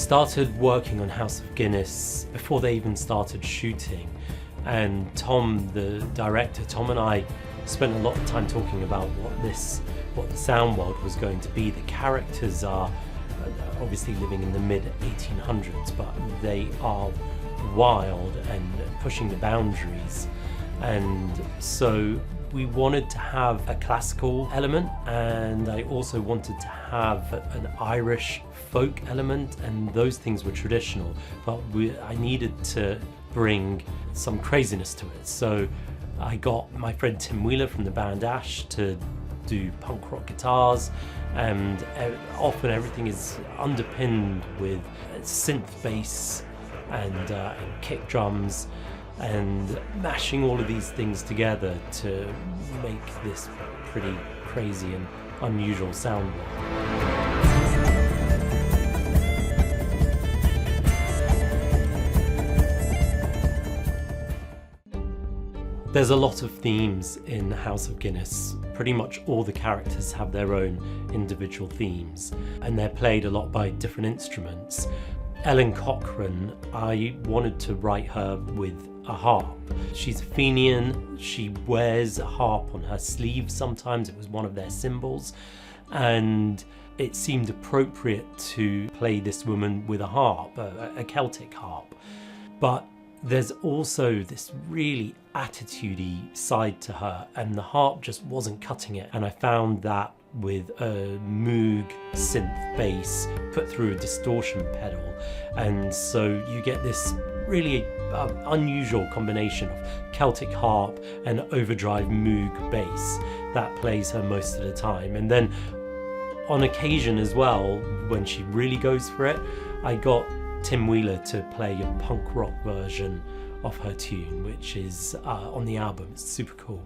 started working on House of Guinness before they even started shooting, and Tom, the director, Tom and I spent a lot of time talking about what the sound world was going to be. The characters are obviously living in the mid-1800s, but they are wild and pushing the boundaries, and so we wanted to have a classical element, and I also wanted to have an Irish folk element, and those things were traditional, but I needed to bring some craziness to it. So I got my friend Tim Wheeler from the band Ash to do punk rock guitars, and often everything is underpinned with synth bass and kick drums, and mashing all of these things together to make this pretty crazy and unusual sound. There's a lot of themes in House of Guinness. Pretty much all the characters have their own individual themes, and they're played a lot by different instruments. Ellen Cochrane, I wanted to write her with a harp. She's a Fenian, she wears a harp on her sleeve sometimes, it was one of their symbols, and it seemed appropriate to play this woman with a harp, a Celtic harp. But there's also this really attitudey side to her, and the harp just wasn't cutting it, and I found that with a Moog synth bass put through a distortion pedal, and so you get this really unusual combination of Celtic harp and overdrive Moog bass that plays her most of the time. And then on occasion as well, when she really goes for it, I got Tim Wheeler to play a punk rock version of her tune, which is on the album. It's super cool.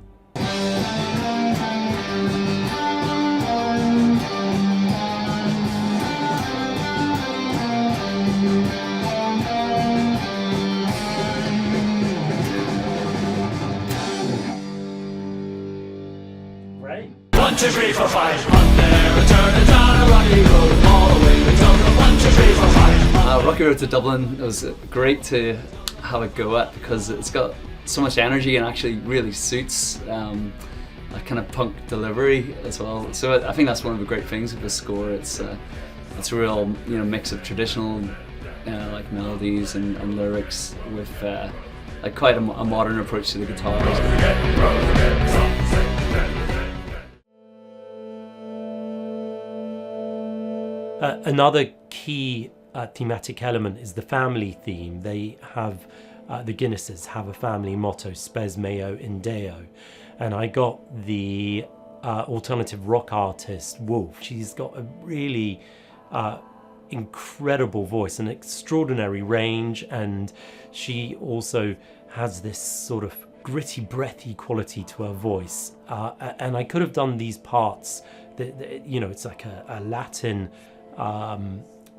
Right? 1, 2, 3, 4, 5. Up there and turn it down a rocky road all the way to Dublin. 1, 2, 3, 4, 5. Rocky Road to Dublin, it was great to have a go at because it's got so much energy and actually really suits a kind of punk delivery as well. So I think that's one of the great things of the score. It's a real mix of traditional like melodies and lyrics with like quite a modern approach to the guitars. Another key thematic element is the family theme. They have, the Guinnesses have a family motto, Spes Meo in Deo. And I got the alternative rock artist, WØLFFE. She's got a really incredible voice, an extraordinary range, and she also has this sort of gritty, breathy quality to her voice. And I could have done these parts, it's like a Latin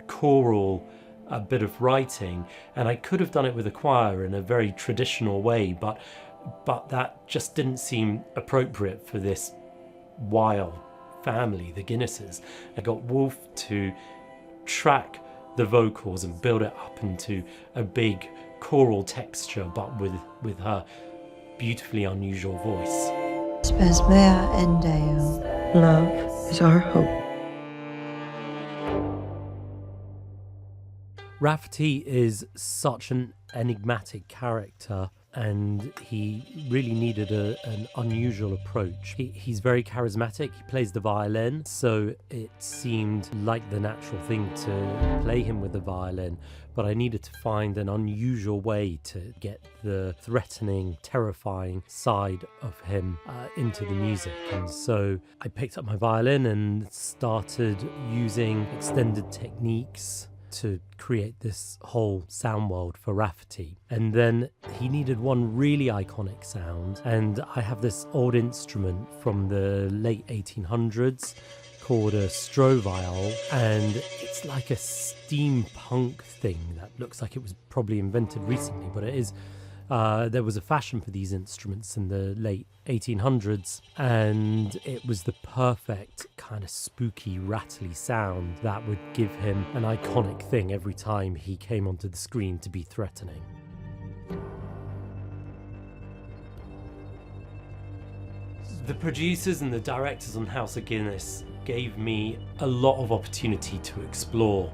choral, a bit of writing, and I could have done it with a choir in a very traditional way, but that just didn't seem appropriate for this wild family, the Guinnesses. I got WØLFFE to track the vocals and build it up into a big choral texture, but with her beautifully unusual voice. Spes mea in Deo. Love is our hope. Rafferty is such an enigmatic character, and he really needed an unusual approach. He's very charismatic, he plays the violin, so it seemed like the natural thing to play him with the violin, but I needed to find an unusual way to get the threatening, terrifying side of him into the music. And so I picked up my violin and started using extended techniques to create this whole sound world for Rafferty. And then he needed one really iconic sound, and I have this old instrument from the late 1800s called a stroviol, and it's like a steampunk thing that looks like it was probably invented recently, but it is There was a fashion for these instruments in the late 1800s, and it was the perfect kind of spooky, rattly sound that would give him an iconic thing every time he came onto the screen to be threatening. The producers and the directors on House of Guinness gave me a lot of opportunity to explore.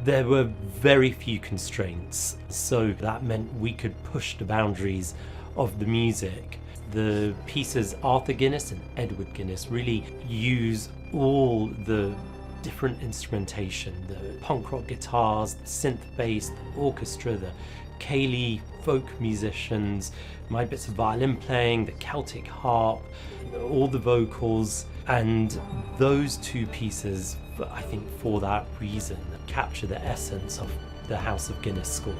There were very few constraints, so that meant we could push the boundaries of the music. The pieces Arthur Guinness and Edward Guinness really use all the different instrumentation, the punk rock guitars, the synth bass, the orchestra, the Ceilidh folk musicians, my bits of violin playing, the Celtic harp, all the vocals, and those two pieces, I think for that reason, capture the essence of the House of Guinness score.